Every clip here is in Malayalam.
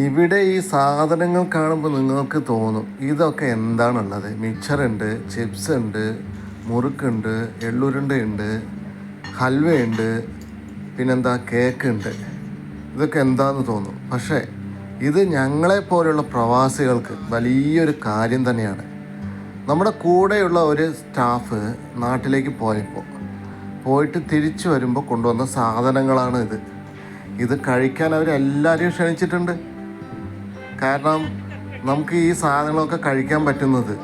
ഇവിടെ ഈ സാധനങ്ങൾ കാണുമ്പോൾ നിങ്ങൾക്ക് തോന്നും ഇതൊക്കെ എന്താണുള്ളത്. മിക്സറുണ്ട്, ചിപ്സ് ഉണ്ട്, മുറുക്കുണ്ട്, എള്ളുരുണ്ടയുണ്ട്, ഹൽവയുണ്ട്, പിന്നെന്താ കേക്ക് ഉണ്ട്. ഇതൊക്കെ എന്താണെന്ന് തോന്നും. പക്ഷേ ഇത് ഞങ്ങളെപ്പോലുള്ള പ്രവാസികൾക്ക് വലിയൊരു കാര്യം തന്നെയാണ്. നമ്മുടെ കൂടെയുള്ള ഒരു സ്റ്റാഫ് നാട്ടിലേക്ക് പോയിട്ട് തിരിച്ചു വരുമ്പോൾ കൊണ്ടുവന്ന സാധനങ്ങളാണ് ഇത് കഴിക്കാൻ അവരെല്ലാവരെയും ക്ഷണിച്ചിട്ടുണ്ട്. കാരണം നമുക്ക് ഈ സാധനങ്ങളൊക്കെ കഴിക്കാൻ പറ്റുന്നത്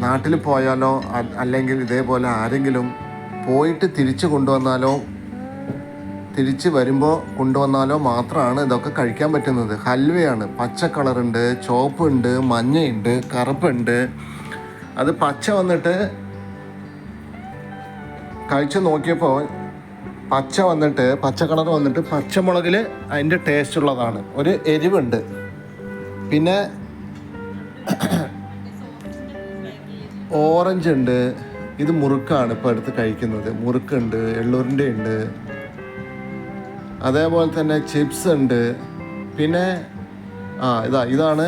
നാട്ടിൽ പോയാലോ അല്ലെങ്കിൽ ഇതേപോലെ ആരെങ്കിലും പോയിട്ട് തിരിച്ച് വരുമ്പോൾ കൊണ്ടുവന്നാലോ മാത്രമാണ് ഇതൊക്കെ കഴിക്കാൻ പറ്റുന്നത്. ഹൽവയാണ്, പച്ച കളറുണ്ട്, ചുവപ്പുണ്ട്, മഞ്ഞയുണ്ട്, കറുപ്പുണ്ട്. അത് കഴിച്ച് നോക്കിയപ്പോൾ പച്ച കളർ വന്നിട്ട് പച്ചമുളകിൽ അതിൻ്റെ ടേസ്റ്റ് ഉള്ളതാണ്. ഒരു എരിവുണ്ട്. പിന്നെ ഓറഞ്ച് ഉണ്ട്. ഇത് മുറുക്കാണ് ഇപ്പോൾ എടുത്ത് കഴിക്കുന്നത്. മുറുക്കുണ്ട്, എള്ളൂരിൻ്റെ ഉണ്ട്, അതേപോലെ തന്നെ ചിപ്സ് ഉണ്ട്. പിന്നെ ഇതാണ്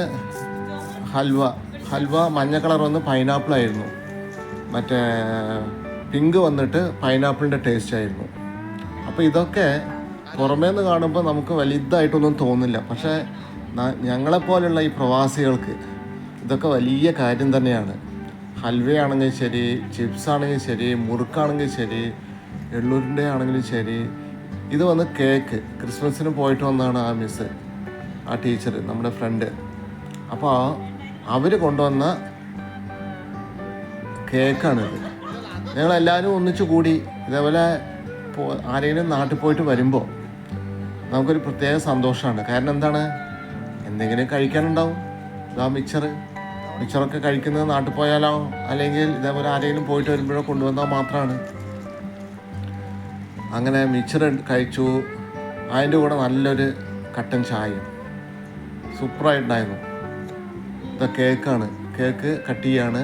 ഹൽവ മഞ്ഞ കളർ വന്ന് പൈനാപ്പിൾ ആയിരുന്നു, മറ്റേ പിങ്ക് വന്നിട്ട് പൈനാപ്പിളിൻ്റെ ടേസ്റ്റ് ആയിരുന്നു. അപ്പോൾ ഇതൊക്കെ പുറമേ നിന്ന് കാണുമ്പോൾ നമുക്ക് വലുതായിട്ടൊന്നും തോന്നില്ല. പക്ഷേ ഞങ്ങളെപ്പോലുള്ള ഈ പ്രവാസികൾക്ക് ഇതൊക്കെ വലിയ കാര്യം തന്നെയാണ്. ഹൽവയാണെങ്കിൽ ശരി, ചിപ്സ് ആണെങ്കിൽ ശരി, മുറുക്കാണെങ്കിൽ ശരി, എള്ളൂരിൻ്റെ ആണെങ്കിലും ശരി. ഇത് വന്ന് കേക്ക്, ക്രിസ്മസിന് പോയിട്ട് വന്നതാണ് ആ ടീച്ചർ, നമ്മുടെ ഫ്രണ്ട്. അപ്പോൾ അവർ കൊണ്ടുവന്ന കേക്കാണിത്. ഞങ്ങളെല്ലാവരും ഒന്നിച്ചു കൂടി ഇതേപോലെ ആരെങ്കിലും നാട്ടിൽ പോയിട്ട് വരുമ്പോൾ നമുക്കൊരു പ്രത്യേക സന്തോഷമാണ്. കാരണം എന്താണ്, എന്തെങ്കിലും കഴിക്കാനുണ്ടാവും. മിക്സറൊക്കെ കഴിക്കുന്നത് നാട്ടിൽ പോയാലോ അല്ലെങ്കിൽ ഇതേപോലെ ആരെങ്കിലും പോയിട്ട് വരുമ്പോഴോ കൊണ്ടുവന്നാൽ മാത്രമാണ്. അങ്ങനെ മിക്സർ കഴിച്ചു. അതിൻ്റെ കൂടെ നല്ലൊരു കട്ടൻ ചായയും സൂപ്പറായിട്ടുണ്ടായിരുന്നു. കേക്കാണ്, കേക്ക് കട്ട് ചെയ്യാണ്.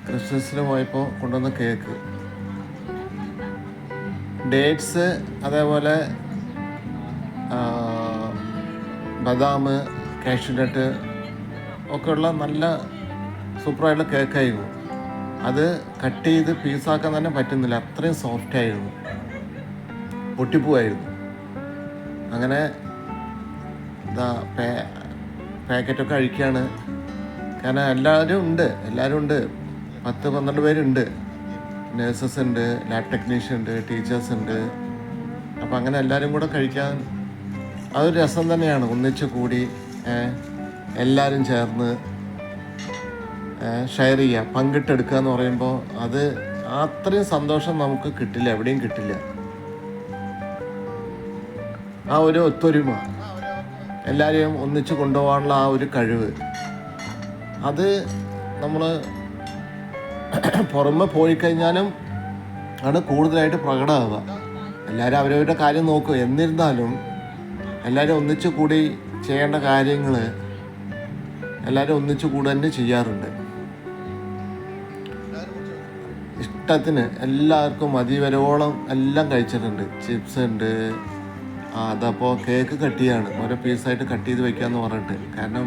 ക്രിസ്മസിന് പോയപ്പോൾ കൊണ്ടുവന്ന കേക്ക്, ഡേറ്റ്സ്, അതേപോലെ ബദാം, കാഷ്യൂനട്ട് ഒക്കെ ഉള്ള നല്ല സൂപ്പറായിട്ടുള്ള കേക്കായിരുന്നു. അത് കട്ട് ചെയ്ത് പീസാക്കാൻ തന്നെ പറ്റുന്നില്ല, അത്രയും സോഫ്റ്റായിരുന്നു, പൊട്ടിപ്പോവായിരുന്നു. അങ്ങനെ പാക്കറ്റൊക്കെ കഴിക്കുകയാണ്. കാരണം എല്ലാവരും ഉണ്ട്, 10-12 പേരുണ്ട്. നേഴ്സസ് ഉണ്ട്, ലാബ് ടെക്നീഷ്യൻ ഉണ്ട്, ടീച്ചേഴ്സ് ഉണ്ട്. അപ്പം അങ്ങനെ എല്ലാവരും കൂടെ കഴിക്കാൻ അതൊരു രസം തന്നെയാണ്. ഒന്നിച്ച് കൂടി എല്ലാവരും ചേർന്ന് ഷെയർ ചെയ്യുക, പങ്കിട്ടെടുക്കുക എന്ന് പറയുമ്പോൾ അത് അത്രയും സന്തോഷം നമുക്ക് കിട്ടില്ല, എവിടെയും കിട്ടില്ല. ആ ഒരു ഒത്തൊരുമ, എല്ലാവരെയും ഒന്നിച്ച് കൊണ്ടുപോകാനുള്ള ആ ഒരു കഴിവ്, അത് നമ്മൾ പുറമെ പോയി കഴിഞ്ഞാലും ആണ് കൂടുതലായിട്ട് പ്രകടമാവുക. എല്ലാവരും അവരവരുടെ കാര്യം നോക്കും. എന്നിരുന്നാലും എല്ലാവരും ഒന്നിച്ച് കൂടി ചെയ്യേണ്ട കാര്യങ്ങൾ എല്ലാവരും ഒന്നിച്ച് കൂടെ തന്നെ ചെയ്യാറുണ്ട്. ഇഷ്ടത്തിന് എല്ലാവർക്കും മതിവരോളം എല്ലാം കഴിച്ചിട്ടുണ്ട്. ചിപ്സ് ഉണ്ട്. അതപ്പോൾ കേക്ക് കട്ട് ചെയ്യാണ്, ഓരോ പീസായിട്ട് കട്ട് ചെയ്ത് വയ്ക്കാമെന്ന് പറഞ്ഞിട്ട്. കാരണം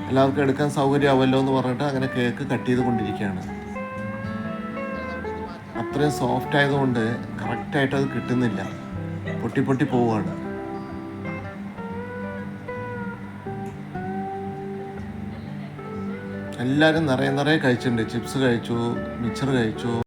എല്ലാവർക്കും എടുക്കാൻ സൗകര്യമാവല്ലോ എന്ന് പറഞ്ഞിട്ട് അങ്ങനെ കേക്ക് കട്ട് ചെയ്ത് കൊണ്ടിരിക്കുകയാണ്. അത്രയും സോഫ്റ്റ് ആയതുകൊണ്ട് കറക്റ്റായിട്ട് അത് കിട്ടുന്നില്ല, പൊട്ടി പോവുകയാണ്. എല്ലാവരും നിറയെ കഴിച്ചിട്ടുണ്ട്. ചിപ്സ് കഴിച്ചു, മിക്സർ കഴിച്ചു.